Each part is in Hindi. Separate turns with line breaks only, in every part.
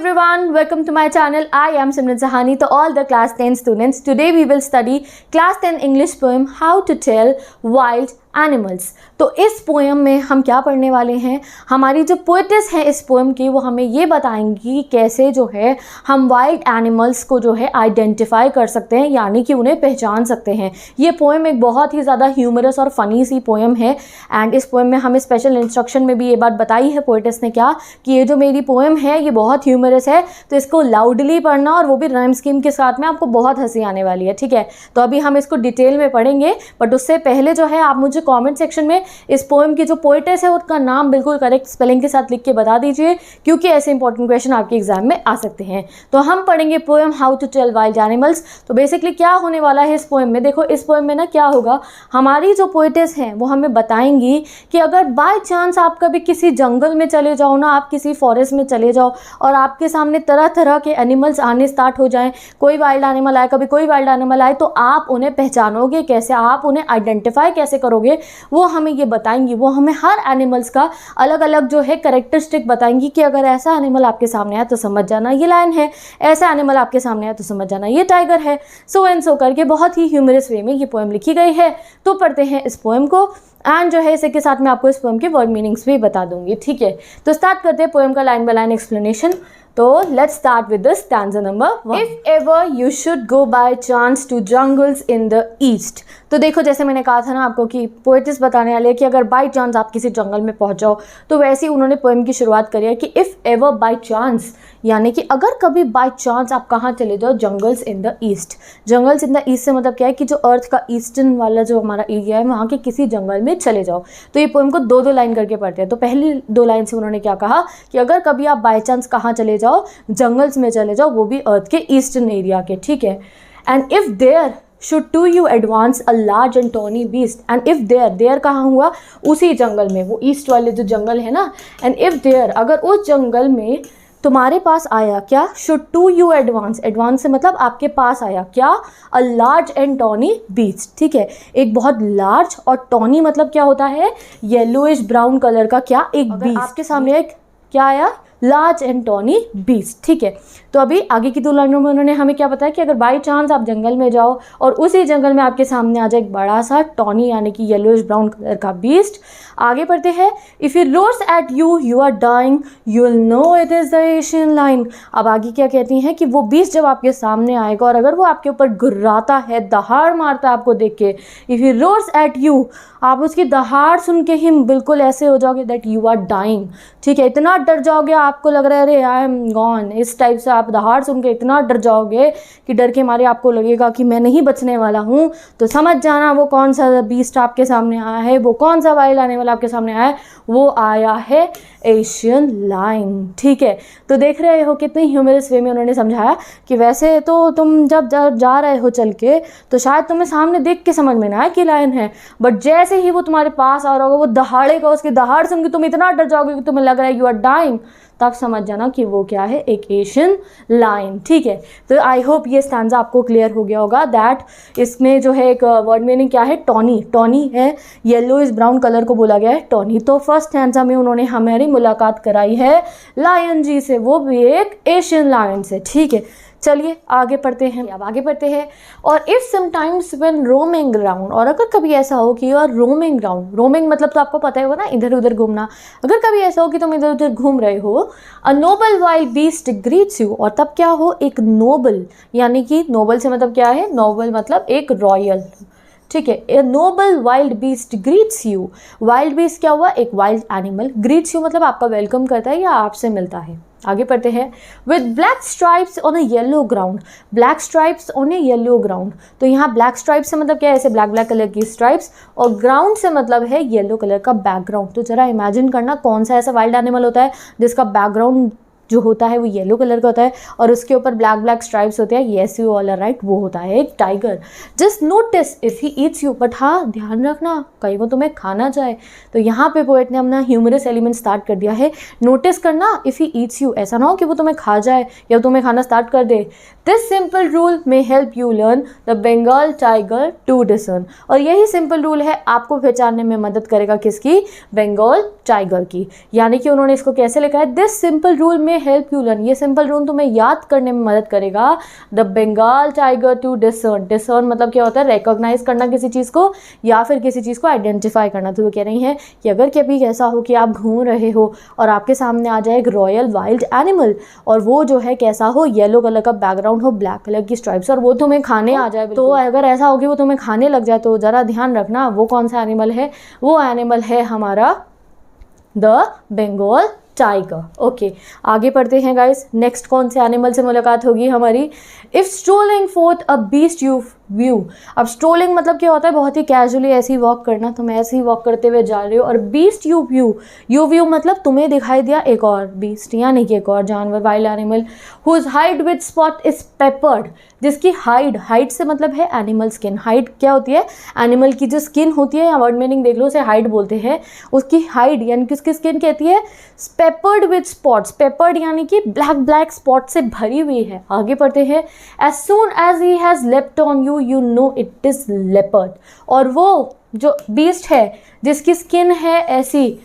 everyone, welcome to my channel. I am Simran Sahani. To all the class 10 students, today we will study class 10 English poem How to Tell Wild Animals. तो इस पोएम में हम क्या पढ़ने वाले हैं, हमारी जो पोएटिस है इस पोएम की वो हमें ये बताएंगी कि कैसे जो है हम वाइल्ड एनिमल्स को जो है आइडेंटिफाई कर सकते हैं, यानी कि उन्हें पहचान सकते हैं। ये पोएम एक बहुत ही ज़्यादा ह्यूमरस और फ़नी सी पोएम है एंड इस पोएम में हमें स्पेशल इंस्ट्रक्शन में भी ये बात बताई है पोएटिस ने क्या कि ये जो मेरी पोएम है ये बहुत ह्यूमरस है, तो इसको लाउडली पढ़ना और वो भी राइम स्कीम के साथ में, आपको बहुत हंसी आने वाली है। ठीक है, तो अभी हम इसको डिटेल में पढ़ेंगे, बट उससे पहले जो है आप मुझे कमेंट सेक्शन में इस पोएम की जो पोएटेस है उसका नाम बिल्कुल करेक्ट स्पेलिंग के साथ लिख के बता दीजिए, क्योंकि ऐसे इंपॉर्टेंट क्वेश्चन आपके एग्जाम में आ सकते हैं। तो हम पढ़ेंगे poem how to tell wild animals. तो बेसिकली क्या होने वाला है इस पोएम में, देखो इस पोएम में ना क्या होगा, हमारी जो पोएटेस हैं वो हमें बताएंगी कि अगर बाय चांस आप कभी किसी जंगल में चले जाओ ना, आप किसी फॉरेस्ट में चले जाओ और आपके सामने तरह तरह के एनिमल्स आने स्टार्ट हो जाएं, कोई वाइल्ड एनिमल आए, कभी कोई वाइल्ड एनिमल आए, तो आप उन्हें पहचानोगे कैसे, आप उन्हें आइडेंटिफाई कैसे करोगे, वो हमें ये बताएंगी। वो हमें हर एनिमल्स का अलग अलग जो है कैरेक्टरिस्टिक बताएंगी कि अगर ऐसा एनिमल आपके सामने आया तो समझ जाना ये लायन है, ऐसा एनिमल आपके सामने आया तो समझ जाना ये टाइगर है, सो एंड सो करके बहुत ही ह्यूमरस वे में ये पोएम लिखी गई है। तो पढ़ते हैं इस पोएम को एंड जो है इसी के साथ मैं आपको इस पोएम के वर्ड मीनिंग्स भी बता दूंगी। ठीक है, तो स्टार्ट करते हैं पोएम का लाइन बाय लाइन एक्सप्लेनेशन। तो let's start with the stanza number 1। If ever you should go by chance to jungles in the east. तो देखो जैसे मैंने कहा था ना आपको कि पोएटिस बताने वाले कि अगर बाय चांस आप किसी जंगल में पहुंच जाओ, तो वैसे ही उन्होंने पोएम की शुरुआत करी है कि इफ एवर बाय चांस, यानी कि अगर कभी बाय चांस आप कहाँ चले जाओ, jungles in the east. Jungles in the east से मतलब क्या है कि जो अर्थ का ईस्टर्न वाला जो हमारा एरिया है वहाँ के किसी जंगल में चले जाओ। तो ये पोएम को दो दो लाइन करके पढ़ते हैं। तो पहली दो लाइन से उन्होंने क्या कहा कि अगर कभी आप बाय चांस कहाँ चले जाओ, जंगल्स में चले जाओ, वो भी अर्थ के ईस्टर्न एरिया के। ठीक है, and if there should to you advance a large and tawny beast, and if there कहाँ हुआ, उसी जंगल में, वो ईस्ट वाले जो जंगल है ना, and if there अगर उस जंगल में तुम्हारे पास आया क्या, should to you advance से मतलब आपके पास आया क्या, a large and tawny beast। ठीक है, एक बहुत लार्ज और टॉनी मतलब क्या होता है, येलोइश ब्राउन कलर का क्या, एक बीस्ट आपके सामने एक क्या आया, लार्ज एंड टॉनी बीस्ट। ठीक है, तो अभी आगे की दो लाइनों में उन्होंने हमें क्या बताया कि अगर बाई चांस आप जंगल में जाओ और उसी जंगल में आपके सामने आ जाए एक बड़ा सा टॉनी यानी कि येलोइश ब्राउन कलर का बीस्ट। आगे बढ़ते हैं, if he roars at you you are dying you will know it is the Asian lion. अब आगे क्या कहती हैं कि वो बीस्ट जब आपके सामने आएगा और अगर वो आपके ऊपर गुर्राता है, दहाड़ मारता है आपको देख के, if he roars at you, आप उसकी दहाड़ सुन के ही बिल्कुल ऐसे हो जाओगे दैट यू आर डाइंग। ठीक है, इतना डर जाओगे, आपको लग रहा है अरे आई एम गॉन, इस टाइप से आप दहाड़ सुन के इतना डर जाओगे कि डर के मारे आपको लगेगा कि मैं नहीं बचने वाला हूँ। तो समझ जाना वो कौन सा बीस्ट आपके सामने आया है, वो कौन सा वाइल्ड एनिमल आपके सामने आया है, वो आया है एशियन लायन। ठीक है, तो देख रहे हो कितनी ह्यूमरस वे में उन्होंने समझाया कि वैसे तो तुम जब जा रहे हो चल के तो शायद तुम्हें सामने देख के समझ में ना आए कि लायन है, बट जैसे ही वो तुम्हारे पास आ रहा होगा, वो दहाड़ेगा, उसकी दहाड़ सुन के तुम इतना डर जाओगे कि तुम्हें लग रहा है यू आर डाइंग, तब समझ जाना कि वो क्या है, एक एशियन लायन। ठीक है, तो आई होप ये स्टैंजा आपको क्लियर हो गया होगा दैट इसमें जो है एक वर्ड मीनिंग क्या है, टॉनी। टॉनी है येलोइश ब्राउन कलर को बोला गया है टॉनी। तो फर्स्ट स्टैंजा में उन्होंने हमारी मुलाकात कराई है लायन जी से, वो भी एक एशियन लायन से। ठीक है, चलिए आगे पढ़ते हैं। अब आगे पढ़ते हैं, और if sometimes when roaming around, और अगर कभी ऐसा हो कि you are roaming around, roaming मतलब तो आपको पता ही होगा ना, इधर उधर घूमना, अगर कभी ऐसा हो कि तुम इधर उधर घूम रहे हो, अ Nobel wild beast greets you, और तब क्या हो, एक नोबल, यानी कि नोबल से मतलब क्या है, नोबल मतलब एक रॉयल। ठीक है, a noble wild beast greets you, wild beast क्या हुआ, एक वाइल्ड एनिमल, ग्रीट्स यू मतलब आपका वेलकम करता है या आपसे मिलता है। आगे पढ़ते हैं, with black stripes on a yellow ground, black stripes on A yellow ground. तो यहाँ ब्लैक स्ट्राइप्स से मतलब क्या है, ऐसे ब्लैक ब्लैक कलर की स्ट्राइप्स, और ग्राउंड से मतलब है येलो कलर का बैकग्राउंड। तो जरा इमेजिन करना कौन सा ऐसा वाइल्ड एनिमल होता है जिसका बैकग्राउंड जो होता है वो येलो कलर का होता है और उसके ऊपर ब्लैक ब्लैक स्ट्राइप्स होते हैं, yes you all are right, वो होता है एक tiger. Just notice if he eats you, but हाँ ध्यान रखना कहीं वो तुम्हें खाना जाए। तो यहाँ पे पोएट ने अपना ह्यूमरस एलिमेंट स्टार्ट कर दिया है, नोटिस करना इफ़ ही ईट्स यू, ऐसा ना हो कि वो तुम्हें खा जाए या तुम्हें खाना स्टार्ट कर दे। This simple rule may help you learn the Bengal tiger to discern, और यही सिंपल रूल है आपको पहचानने में मदद करेगा किसकी, बंगाल टाइगर की। यानी कि उन्होंने इसको कैसे लिखा है, this simple rule may may help you learn, ये सिंपल रूल तुम्हें याद करने में मदद करेगा। The Bengal tiger to discern, discern मतलब क्या होता है, रिकॉग्नाइज करना किसी चीज़ को या फिर किसी चीज़ को आइडेंटिफाई करना। तो वो कह रही हैं कि अगर कभी ऐसा हो कि आप घूम रहे हो और आपके सामने आ जाए एक रॉयल वाइल्ड एनिमल और वो जो है कैसा हो, येलो कलर का बैकग्राउंड हो, ब्लैक कलर की स्ट्राइप्स, और वो तुम्हें खाने आ जाए, तो अगर ऐसा हो कि वो तुम्हें खाने लग जाए तो ज़रा ध्यान रखना वो कौन सा एनिमल है। वो एनिमल है हमारा द बंगाल टाइगर। ओके, आगे पढ़ते हैं गाइस। नेक्स्ट कौन से एनिमल से मुलाकात होगी हमारी। If strolling fourth a beast you view, अब स्ट्रोलिंग मतलब क्या होता है, बहुत ही कैजुअली ऐसे ही वॉक करना, तुम ऐसे ही वॉक करते हुए जा रहे हो, और beast you view, you view मतलब तुम्हें दिखाई दिया एक और बीस्ट यानी कि एक और जानवर, wild animal, whose hide with spot is peppered, जिसकी हाइड, हाइड से मतलब है एनिमल स्किन, हाइड क्या होती है, एनिमल की जो स्किन होती है, या वर्ड मीनिंग देख लो, उसे हाइड बोलते हैं, उसकी हाइड यानी कि उसकी स्किन कहती है पेपर्ड विद स्पॉट्स, पेपर्ड यानी कि ब्लैक ब्लैक स्पॉट से भरी हुई है। आगे पढ़ते हैं। As soon as he has leapt on you you know it is leopard, और वो जो बीस्ट है जिसकी स्किन है ऐसी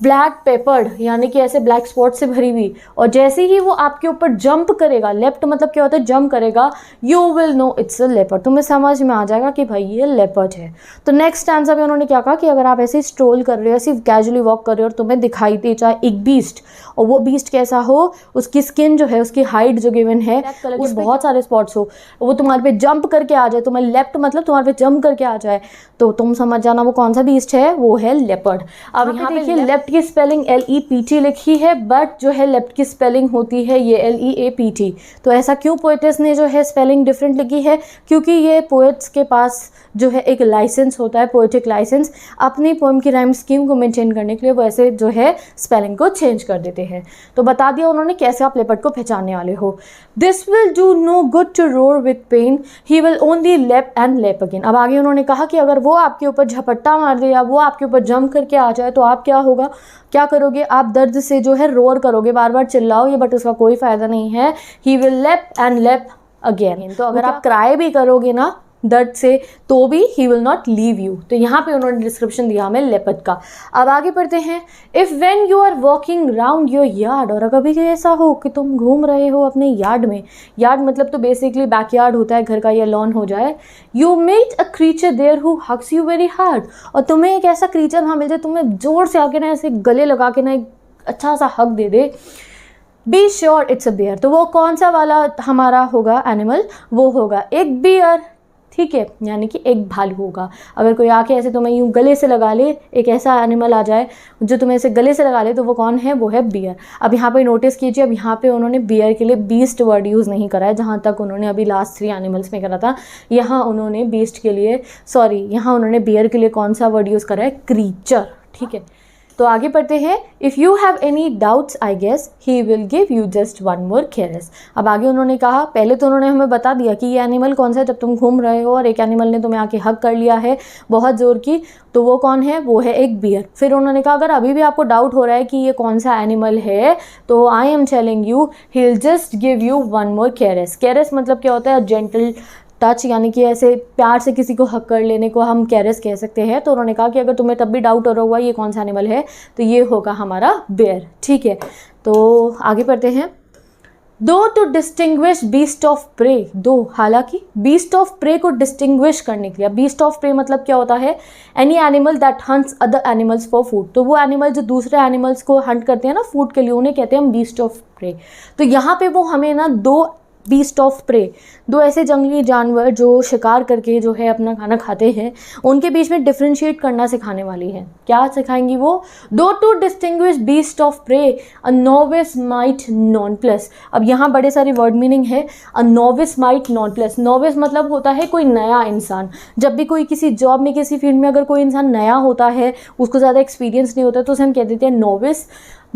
ब्लैक पेपर्ड यानी कि ऐसे ब्लैक स्पॉट से भरी हुई, और जैसे ही वो आपके ऊपर जंप करेगा, लेफ्ट मतलब क्या होता है, जंप करेगा, you will know it's a leopard, तुम्हें समझ में आ जाएगा कि भाई ये लेपर्ड है। तो नेक्स्ट आंसर में उन्होंने क्या कहा कि अगर आप ऐसे स्ट्रोल कर रहे हो, ऐसे कैजुअली वॉक कर रहे हो और तुम्हें दिखाई दे चाहे एक बीस्ट, और वो बीस्ट कैसा हो, उसकी स्किन जो है, उसकी हाइट जो गिवन है, उस बहुत सारे स्पॉट्स हो, वो तुम्हारे पे जंप करके आ जाए, तुम्हें लेफ्ट मतलब तुम्हारे पे जंप करके आ जाए, तो तुम समझ जाना वो कौन सा बीस्ट है, वो है लेपर्ड। अब यहाँ पे देखिए लेफ्ट की स्पेलिंग LEPT लिखी है, बट जो है लेफ्ट की स्पेलिंग होती है ये LEAPT। तो ऐसा क्यों पोएट्स ने जो है स्पेलिंग डिफरेंट लिखी है, क्योंकि ये पोएट्स के पास जो है एक लाइसेंस होता है, पोएटिक लाइसेंस, अपनी पोएम की राइम स्कीम को मेंटेन करने के लिए वो ऐसे जो है स्पेलिंग को चेंज कर देते हैं। तो बता दिया उन्होंने कैसे आप लेपर्ड को पहचानने वाले हो। This will do no good to roar with pain, he will only leap and leap again. अब आगे उन्होंने कहा कि अगर वो आपके ऊपर झपट्टा मार दे या वो आपके ऊपर जंप करके आ जाए तो आप क्या होगा, क्या करोगे, आप दर्द से जो है रोर करोगे, बार बार चिल्लाओगे, बट उसका कोई फ़ायदा नहीं है। ही विल लेप एंड लेप अगेन। तो अगर आप क्राई भी करोगे ना दर्द से तो भी he will not leave you. तो यहाँ पे उन्होंने डिस्क्रिप्शन दिया हमें लेपर्ड का। अब आगे पढ़ते हैं। If when you are walking round your yard, और अगर कभी ऐसा हो कि तुम घूम रहे हो अपने यार्ड में, यार्ड मतलब तो बेसिकली बैकयार्ड होता है घर का, या लॉन हो जाए, you met a creature there who hugs you very hard, और तुम्हें एक ऐसा क्रीचर वहाँ मिल जाए, तुम्हें जोर से आके ना ऐसे गले लगा के ना एक अच्छा सा हग दे दे, be sure it's a bear. तो वो कौन सा वाला हमारा होगा एनिमल, वो होगा एक बियर, ठीक है, यानी कि एक भालू होगा। अगर कोई आके ऐसे तुम्हें यूँ गले से लगा ले, एक ऐसा एनिमल आ जाए जो तुम्हें ऐसे गले से लगा ले, तो वो कौन है, वो है बियर। अब यहाँ पे नोटिस कीजिए, अब यहाँ पे उन्होंने बियर के लिए बीस्ट वर्ड यूज़ नहीं करा है, जहाँ तक उन्होंने अभी लास्ट 3 एनिमल्स में करा था। यहाँ उन्होंने बीस्ट के लिए, सॉरी, यहाँ उन्होंने बियर के लिए कौन सा वर्ड यूज़ करा है, क्रीचर, ठीक है। तो आगे पढ़ते हैं। If you have any doubts I guess he will give you just one more caress. अब आगे उन्होंने कहा, पहले तो उन्होंने हमें बता दिया कि ये एनिमल कौन सा है, जब तुम घूम रहे हो और एक एनिमल ने तुम्हें आके हग कर लिया है बहुत ज़ोर की, तो वो कौन है, वो है एक बियर। फिर उन्होंने कहा अगर अभी भी आपको डाउट हो रहा है कि ये कौन सा एनिमल है, तो I am telling you he will just give you one more caress. Caress मतलब क्या होता है, जेंटल टच, यानी कि ऐसे प्यार से किसी को हक कर लेने को हम कैरस कह सकते हैं। तो उन्होंने कहा कि अगर तुम्हें तब भी डाउट हो रहा हुआ ये कौन सा एनिमल है, तो ये होगा हमारा बेयर, ठीक है। तो आगे पढ़ते हैं। Though to distinguish beast of prey, though, हालांकि बीस्ट ऑफ प्रे को डिस्टिंग्विश करने के लिए, बीस्ट ऑफ प्रे मतलब क्या होता है, any animal that hunts other animals for food. तो वो एनिमल जो दूसरे एनिमल्स को हंट करते हैं ना फूड के लिए, उन्हें कहते हैं हम बीस्ट ऑफ प्रे। तो यहाँ पे वो हमें ना दो बीस्ट ऑफ प्रे, दो ऐसे जंगली जानवर जो शिकार करके जो है अपना खाना खाते हैं, उनके बीच में डिफ्रेंशिएट करना सिखाने वाली है। क्या सिखाएंगी वो, though to distinguish beast of prey a novice might nonplus. अब यहाँ बड़े सारे वर्ड मीनिंग है। A novice might nonplus, novice मतलब होता है कोई नया इंसान। जब भी कोई किसी जॉब में, किसी फील्ड में अगर कोई इंसान नया होता है, उसको ज़्यादा एक्सपीरियंस नहीं होता, तो उसे हम कह देते हैं novice.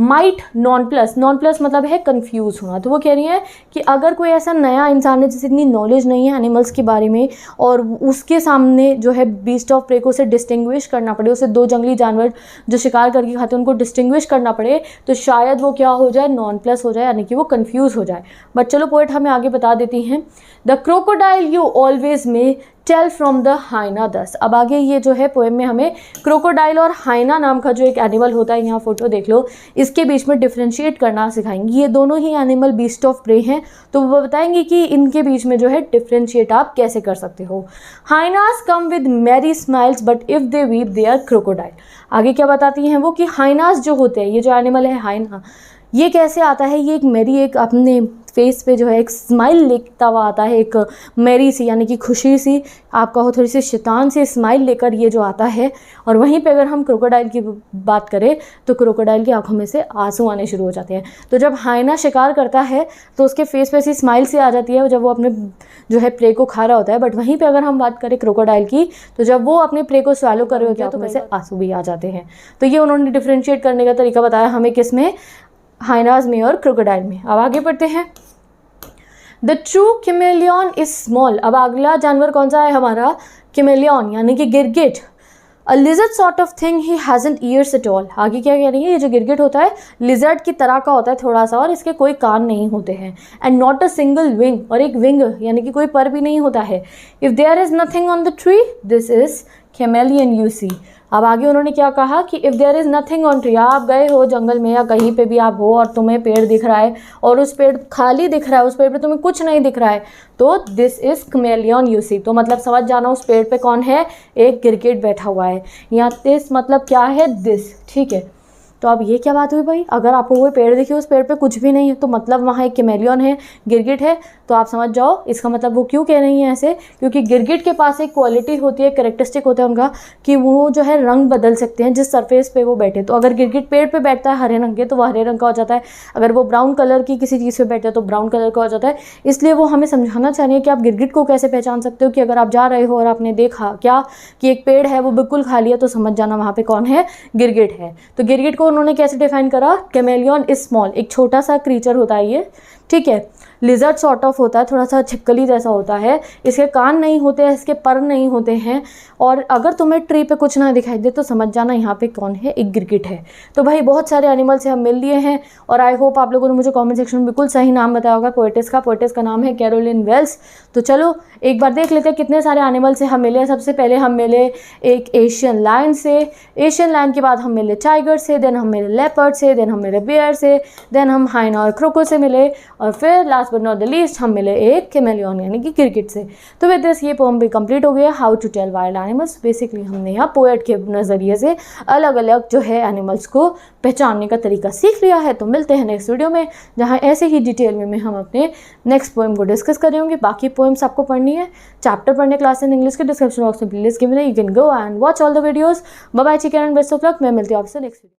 Might non plus, non plus मतलब है कंफ्यूज होना। तो वो कह रही है कि अगर कोई ऐसा नया इंसान है जिसे इतनी नॉलेज नहीं है एनिमल्स के बारे में, और उसके सामने जो है बीस्ट ऑफ प्रे को उसे डिस्टिंग्विश करना पड़े, उसे दो जंगली जानवर जो शिकार करके खाते हैं उनको डिस्टिंग्विश करना पड़े, तो शायद वो क्या हो जाए, नॉन प्लस हो जाए, यानी कि वो कंफ्यूज हो जाए। बट चलो पोएट हमें आगे बता देती हैं। द क्रोकोडाइल यू ऑलवेज में टेल फ्रॉम द हाइना दस। अब आगे ये जो है पोएम में हमें क्रोकोडाइल और हाइना नाम का जो एक एनिमल होता है, यहाँ फोटो देख लो, इसके बीच में डिफ्रेंशिएट करना सिखाएंगी। ये दोनों ही एनिमल बीस्ट ऑफ प्रे हैं, तो वो बताएंगे कि इनके बीच में जो है डिफ्रेंशिएट आप कैसे कर सकते हो। Hyenas come with merry smiles but if they weep they are crocodile. आगे क्या बताती हैं वो कि हाइनास जो होते हैं, ये जो एनिमल है हाइना, ये कैसे आता है, ये एक मेरी एक अपने फेस पे जो है एक स्माइल लेता हुआ आता है, एक मेरी सी यानी कि खुशी सी, आप कहो थोड़ी सी शैतान सी स्माइल लेकर ये जो आता है। और वहीं पे अगर हम क्रोकोडाइल की बात करें तो क्रोकोडाइल की आंखों में से आंसू आने शुरू हो जाते हैं। तो जब हाइना शिकार करता है तो उसके फेस पे ऐसी स्माइल सी आ जाती है जब वो अपने जो है प्रे को खा रहा होता है। बट वहीं पर अगर हम बात करें क्रोकोडाइल की, तो जब वो अपने प्रे को स्वैलो कर रहे होते हैं तो वैसे आंसू भी आ जाते हैं। तो ये उन्होंने डिफ्रेंशिएट करने का तरीका बताया हमें, किसमें, हाइनाज में और क्रोकोडाइल में। अब आगे बढ़ते हैं। The true chameleon is small. अब अगला जानवर कौन सा है हमारा, कैमेलियन यानी कि गिरगिट। अ lizard sort of thing, he hasn't years at all. आगे क्या कह रही है, ये जो गिरगिट होता है लिजर्ड की तरह का होता है थोड़ा सा, और इसके कोई कान नहीं होते हैं। And not a single wing, और एक विंग यानी कि कोई पर भी नहीं होता है। If there is nothing on the tree this is chameleon you see. अब आगे उन्होंने क्या कहा कि if there is nothing on tree, आप गए हो जंगल में या कहीं पे भी आप हो और तुम्हें पेड़ दिख रहा है और उस पेड़ खाली दिख रहा है, उस पेड़ पे तुम्हें कुछ नहीं दिख रहा है, तो दिस इज़ कैमेलियन यू सी। तो मतलब समझ जाना उस पेड़ पे कौन है, एक गिरगिट बैठा हुआ है। यहाँ दिस मतलब क्या है, दिस, ठीक है। तो अब ये क्या बात हुई भाई, अगर आपको कोई पेड़ दिखे उस पेड़ पे कुछ भी नहीं है तो मतलब वहाँ एक कैमेलियन है, गिरगिट है। तो आप समझ जाओ इसका मतलब वो क्यों कह रही हैं ऐसे, क्योंकि गिरगिट के पास एक क्वालिटी होती है, कैरेक्टरिस्टिक होता है उनका, कि वो जो है रंग बदल सकते हैं जिस सरफेस पे वो बैठे। तो अगर गिरगिट पेड़ पे बैठता है हरे रंग के तो वो हरे रंग का हो जाता है, अगर वो ब्राउन कलर की किसी चीज़ पे बैठता है तो ब्राउन कलर का हो जाता है। इसलिए वो हमें समझाना चाह रही है कि आप गिरगिट को कैसे पहचान सकते हो, कि अगर आप जा रहे हो और आपने देखा क्या कि एक पेड़ है वो बिल्कुल खाली है, तो समझ जाना वहाँ पे कौन है, गिरगिट है। तो गिरगिट को उन्होंने कैसे डिफाइन करा, कैमेलियन इज स्मॉल, एक छोटा सा क्रीचर होता है ये, ठीक है। लिजर्ड सॉर्ट ऑफ होता है, थोड़ा सा छिपकली जैसा होता है, इसके कान नहीं होते हैं, इसके पर नहीं होते हैं, और अगर तुम्हें ट्री पे कुछ ना दिखाई दे तो समझ जाना यहाँ पे कौन है, एक गिरगिट है। तो भाई बहुत सारे एनिमल से हम मिल लिए हैं, और आई होप आप लोगों ने मुझे कमेंट सेक्शन में बिल्कुल सही नाम बताया होगा पोएटिस का नाम है कैरोलिन वेल्स। तो चलो एक बार देख लेते हैं कितने सारे एनिमल से हम मिले। सबसे पहले हम मिले एक एशियन लायन से, एशियन लायन के बाद हम मिले टाइगर से, देन हम मिले लेपर्ड से, देन हम मिले बेयर से, देन हम हाइना और क्रोको से मिले, और फिर last but not the least हम मिले एक कैमेलियन यानी कि गिरगिट से। तो विद दिस ये पोएम भी कंप्लीट हो गया, how to tell wild animals. Basically हमने यहाँ पोएट के नज़रिए से अलग अलग जो है एनिमल्स को पहचानने का तरीका सीख लिया है। तो मिलते हैं नेक्स्ट वीडियो में, जहाँ ऐसे ही डिटेल में हम अपने नेक्स्ट पोएम को डिस्कस करेंगे। बाकी पोएम्स आपको पढ़नी है, चैप्टर पढ़ने क्लास इन इंग्लिश के डिस्क्रिप्शन बॉक्स में प्लेलिस्ट गिवन है, you can go and watch all the videos. Bye bye, take care and best of luck. मैं मिलती हूँ आपसे नेक्स्ट वीडियो।